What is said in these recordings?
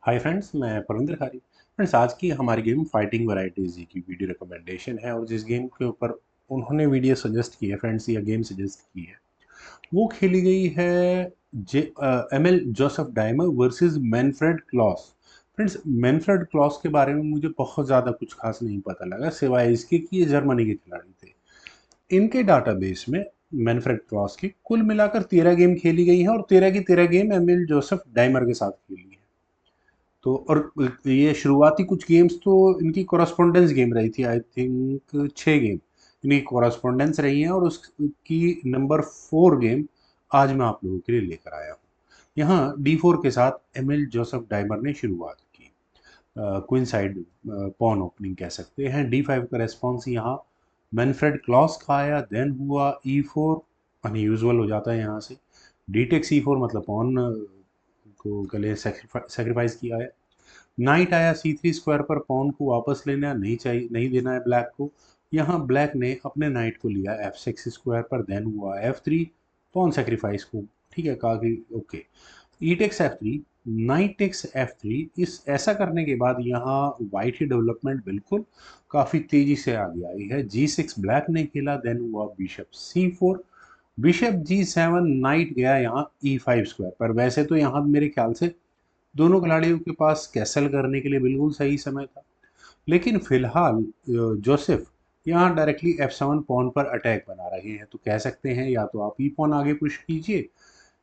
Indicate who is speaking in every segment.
Speaker 1: Hi friends, मैं परिंदर खारी। Friends, आज की हमारी गेम फाइटिंग वैरायटीज़ की वीडियो रिकमेंडेशन है और जिस गेम के ऊपर उन्होंने वीडियो सजेस्ट की है फ्रेंड्स, या गेम सजेस्ट की है, वो खेली गई है J ML Joseph Dimer versus Manfred Klaus. Friends, Manfred Klaus के बारे में मुझे बहुत ज़्यादा कुछ खास नहीं पता लगा, सिवाय इसके कि ये जर्मनी के खिलाड़ी थे। इनके डाटाबेस में मैनफ्रेड क्लॉस की कुल मिलाकर 13 गेम खेली गई हैं और 13 की 13 गेम एमएल जोसेफ डाइमर के साथ खेली है। तो और ये शुरुआती कुछ गेम्स तो इनकी कोरस्पोंडेंस गेम रही थी, आई थिंक 6 गेम इनकी कोरस्पोंडेंस रही हैं, और उसकी नंबर 4 गेम आज मैं आप लोगों के लिए लेकर आया हूँ। यहाँ D4 के साथ एमिल जोसेफ डाइमर ने शुरुआत की। क्वीन साइड पॉन ओपनिंग कह सकते हैं। D5 का रेस्पॉन्स यहाँ मैनफ्रेड क्लॉस का आया, देन हुआ E4, अनयूजुअल हो जाता है यहाँ से। डी टेक C4 मतलब पॉन को गले सेक्रीफाइस किया है। नाइट आया C3 स्क्वायर पर, पॉन को वापस लेना नहीं चाहिए, नहीं देना है ब्लैक को। यहाँ ब्लैक ने अपने नाइट को लिया F6 स्क्वायर पर, देन हुआ F3, पॉन सेक्रीफाइस को ठीक है कहा कि okay. E takes F3, knight takes F3। इस ऐसा करने के बाद यहाँ वाइट की डेवलपमेंट बिल्कुल काफ़ी तेज़ी से आगे आई है। G6 ब्लैक ने खेला, देन हुआ bishop C4, bishop G7, night गया यहाँ E5 स्क्वायर पर। वैसे तो यहाँ मेरे ख्याल से दोनों खिलाड़ियों के पास कैसल करने के लिए बिल्कुल सही समय था, लेकिन फिलहाल जोसेफ यहाँ डायरेक्टली F7 पॉन पर अटैक बना रहे हैं। तो कह सकते हैं या तो आप ई पॉन आगे पुश कीजिए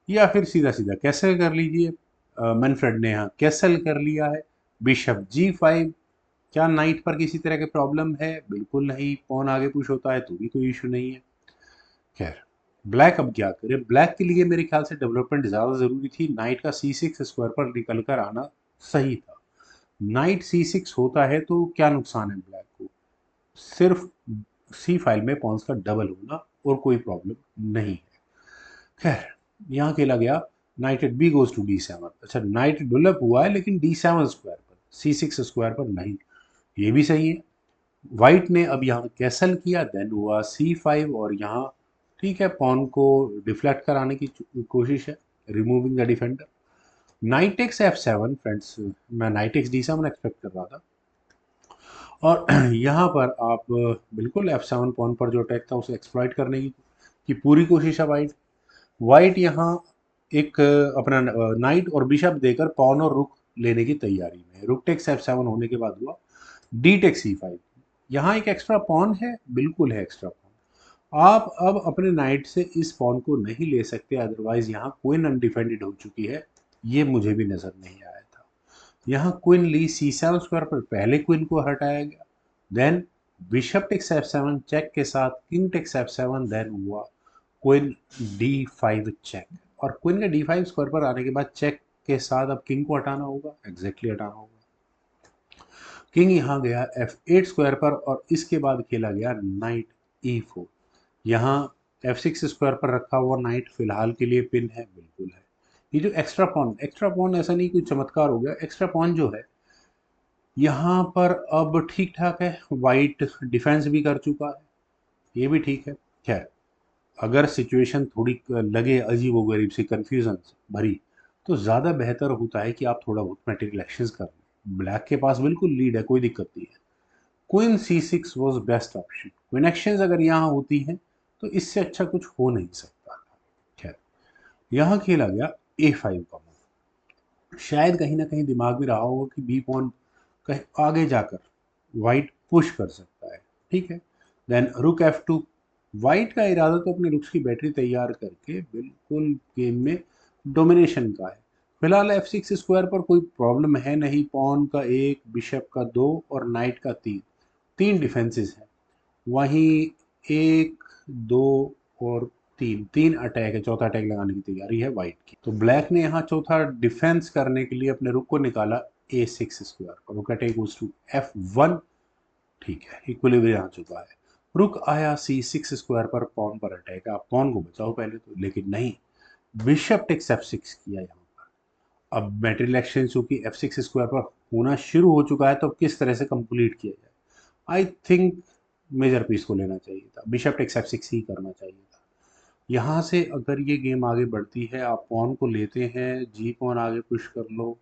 Speaker 1: या फिर सीधा सीधा कैसल कर लीजिए। मैनफ्रेड ने यहाँ कैसल कर लिया है। बिशप G5, क्या नाइट पर किसी तरह के प्रॉब्लम है? बिल्कुल नहीं, पॉन आगे पुश होता है तो भी कोई इशू नहीं है। खैर, ब्लैक अब क्या करे? ब्लैक के लिए मेरे ख्याल से डेवलपमेंट ज़्यादा ज़रूरी थी। नाइट का C6 स्क्वायर पर निकल कर आना सही था। नाइट C6 होता है तो क्या नुकसान है ब्लैक को? सिर्फ सी फाइल में पॉन्स का डबल होना, और कोई प्रॉब्लम नहीं है। खैर, यहाँ खेला गया knight eight B goes to D7। अच्छा, नाइट डेवलप हुआ है लेकिन D7 स्क्वायर पर, C6 स्क्वायर पर नहीं। ये भी सही है। वाइट ने अब यहाँ कैसल किया, देन हुआ C5, और यहाँ ठीक है, पॉन को डिफ्लेक्ट कराने की कोशिश है, removing the defender. Night x F7 friends, मैं नाइट एक्स D7 एक्सपेक्ट कर रहा था। और यहाँ पर आप बिल्कुल F7 पॉन पर जो अटैक था उसे एक्सप्लॉइट करने की पूरी कोशिश है वाइट। वाइट यहाँ एक अपना नाइट और बिशप देकर पॉन और रुक लेने की तैयारी में है। रुक टेक्स F7 होने के बाद हुआ डी टेक्स C5। यहाँ एक एक्स्ट्रा पॉन है, बिल्कुल है एक्स्ट्रा पॉन। आप अब अपने नाइट से इस पॉन को नहीं ले सकते, अदरवाइज यहाँ क्वीन अनडिफेंडेड हो चुकी है। ये मुझे भी नजर नहीं आया था। यहाँ क्वीन ली C7 स्क्वायर पर, पहले क्वीन को हटाया गया, then bishop takes F7 check के साथ किंग टेक्स F7, देन हुआ क्वीन D5 चेक। और क्वीन के D5 स्क्वायर पर आने के बाद चेक के साथ अब किंग को हटाना होगा, एग्जैक्टली हटाना होगा। किंग यहाँ गया F8 स्क्वायर पर, और इसके बाद खेला गया नाइट E4। यहाँ F6 स्क्वायर पर रखा हुआ नाइट फिलहाल के लिए पिन है, बिल्कुल है। ये जो एक्स्ट्रा पॉन ऐसा नहीं कोई चमत्कार हो गया, एक्स्ट्रा पॉन जो है यहाँ पर अब ठीक ठाक है। वाइट डिफेंस भी कर चुका है, ये भी ठीक है। खैर, अगर सिचुएशन थोड़ी लगे अजीब व गरीब सी, कंफ्यूजन भरी, तो ज़्यादा बेहतर होता है कि आप थोड़ा बहुत मेटेरियल एक्शंस कर लें। ब्लैक के पास बिल्कुल लीड है, कोई दिक्कत नहीं है। Queen C6 was best option. Queen actions अगर यहाँ होती हैं तो इससे अच्छा कुछ हो नहीं सकता। खैर, यहाँ खेला गया A5 का मूव। शायद कहीं ना कहीं दिमाग में रहा होगा कि बी पॉन कहीं आगे जाकर वाइट पुश कर सकता है, ठीक है। देन रुक F2। वाइट का इरादा तो अपने रुक्स की बैटरी तैयार करके बिल्कुल गेम में डोमिनेशन का है। फिलहाल F6 स्क्वायर पर कोई प्रॉब्लम है नहीं, पॉन का 1, बिशप का 2 और नाइट का 3, तीन डिफेंसेस हैं। वहीं 1, 2 और 3, तीन अटैक है, चौथा अटैक लगाने की तैयारी है वाइट की। तो ब्लैक ने यहाँ चौथा डिफेंस करने के लिए अपने रुक को निकाला A6 स्क्वायर, और रुक अटैक गोज टू F1। ठीक है, इक्विलिब्रियम आ चुका है। रुक आया C6 स्क्वायर पर, पॉन पर अटैक। आप पॉन को बचाओ पहले तो, लेकिन नहीं, बिशप टेक्स F6 किया यहाँ पर। अब मेटेरियल एक्सचेंज चूंकि F6 स्क्वायर पर होना शुरू हो चुका है, तो अब किस तरह से कंप्लीट किया जाए? आई थिंक मेजर पीस को लेना चाहिए था, बिशप टेक्स F6 ही करना चाहिए था। यहाँ से अगर ये गेम आगे बढ़ती है, आप पॉन को लेते हैं, जी पॉन आगे पुश कर लो,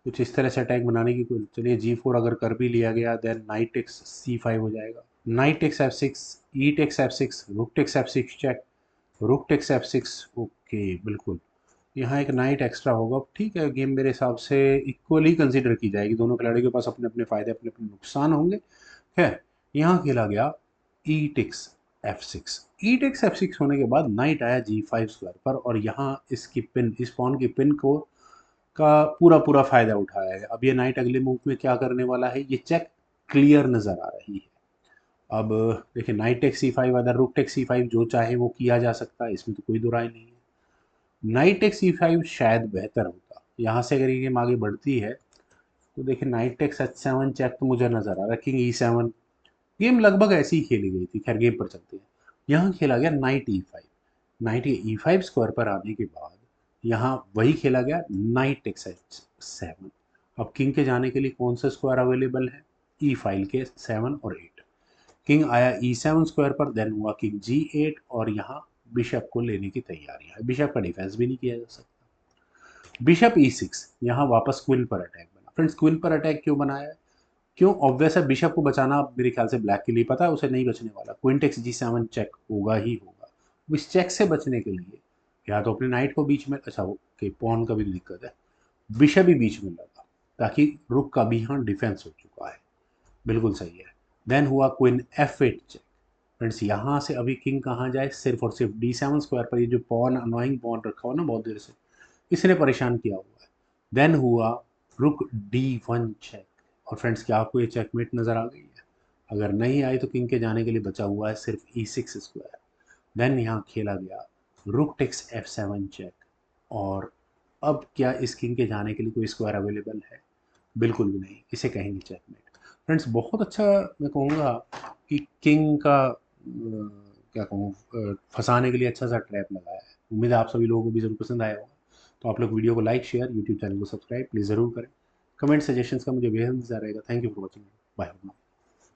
Speaker 1: कुछ इस तरह से अटैक बनाने की कोई, चलिए G4 अगर कर भी लिया गया, देन नाइट टेक्स C5 हो जाएगा, नाइट टेक्स F6, ई takes F6, rook takes F6 check, rook takes F6, okay बिल्कुल, यहाँ एक नाइट एक्स्ट्रा होगा, ठीक है, गेम मेरे हिसाब से इक्वली कंसीडर की जाएगी, दोनों खिलाड़ियों के पास अपने अपने फायदे अपने अपने नुकसान होंगे। खैर, यहाँ खेला गया ई टेक्स F6, ई टेक्स F6 होने के बाद नाइट आया G5 स्क्वायर पर, और यहाँ इसकी पिन, इस पॉन की पिन को का पूरा पूरा फायदा उठाया है। अब ये नाइट अगले मूव में क्या करने वाला है, ये चेक क्लियर नजर आ रही है। अब देखिए, नाइट टेक C5, अदर रुक टेक C5, जो चाहे वो किया जा सकता है, इसमें तो कोई दो राय नहीं है। नाइट टेक C5 शायद बेहतर होता, यहाँ से अगर ये गेम आगे बढ़ती है तो देखिए नाइट टेक H7 चेक तो मुझे नजर आ रहा है, किंग E7, गेम लगभग ऐसी ही खेली गई थी। खैर, गेम पर चलते हैं। यहाँ खेला गया नाइट E5, नाइट के E5 स्क्वायर पर आने के बाद यहाँ वही खेला गया नाइट टेक्स H7। अब किंग के जाने के लिए कौन सा स्क्वायर अवेलेबल है, E5 के 7 और 8, किंग आया E7 स्क्वायर पर, देन हुआ किंग G8, और यहाँ बिशप को लेने की तैयारी है, बिशप का डिफेंस भी नहीं किया जा सकता। बिशप E6, यहाँ वापस क्वीन पर अटैक बना। फ्रेंड्स, क्वीन पर अटैक क्यों बनाया है, क्यों, ऑब्वियस है, बिशप को बचाना मेरे ख्याल से ब्लैक के लिए पता है उसे नहीं बचने वाला, क्वीन टेक्स G7 चेक होगा ही होगा। अब इस चेक से बचने के लिए या तो अपने नाइट को बीच में, अच्छा ओके, पॉन का भी दिक्कत है, बिशप भी बीच में लगा, ताकि रुक का भी यहाँ डिफेंस हो चुका है, बिल्कुल सही है। देन हुआ क्वीन F8 चेक। फ्रेंड्स, यहाँ से अभी किंग कहाँ जाए, सिर्फ और सिर्फ D7 स्क्वायर पर, ये जो पॉन, अनोइंग पॉन रखा हुआ ना बहुत देर से, इसने परेशान किया हुआ है। देन हुआ रुक D1 चेक, और फ्रेंड्स, क्या आपको ये चेकमेट नज़र आ गई है? अगर नहीं आई तो किंग के जाने के लिए बचा हुआ है सिर्फ E6 स्क्वायर। देन यहाँ खेला गया रुक टेक्स F7 चेक, और अब क्या इस किंग के जाने के लिए कोई स्क्वायर अवेलेबल है? बिल्कुल भी नहीं, इसे कहेंगे चेकमेट। फ्रेंड्स, बहुत अच्छा, मैं कहूँगा कि किंग का क्या कहूँ, फंसाने के लिए अच्छा सा ट्रैप लगाया है। उम्मीद है आप सभी लोगों को भी ज़रूर पसंद आया होगा। तो आप लोग वीडियो को लाइक, शेयर, यूट्यूब चैनल को सब्सक्राइब प्लीज़ ज़रूर करें। कमेंट सजेशंस का मुझे बेहद इंतजार रहेगा। Thank you for watching. Bye.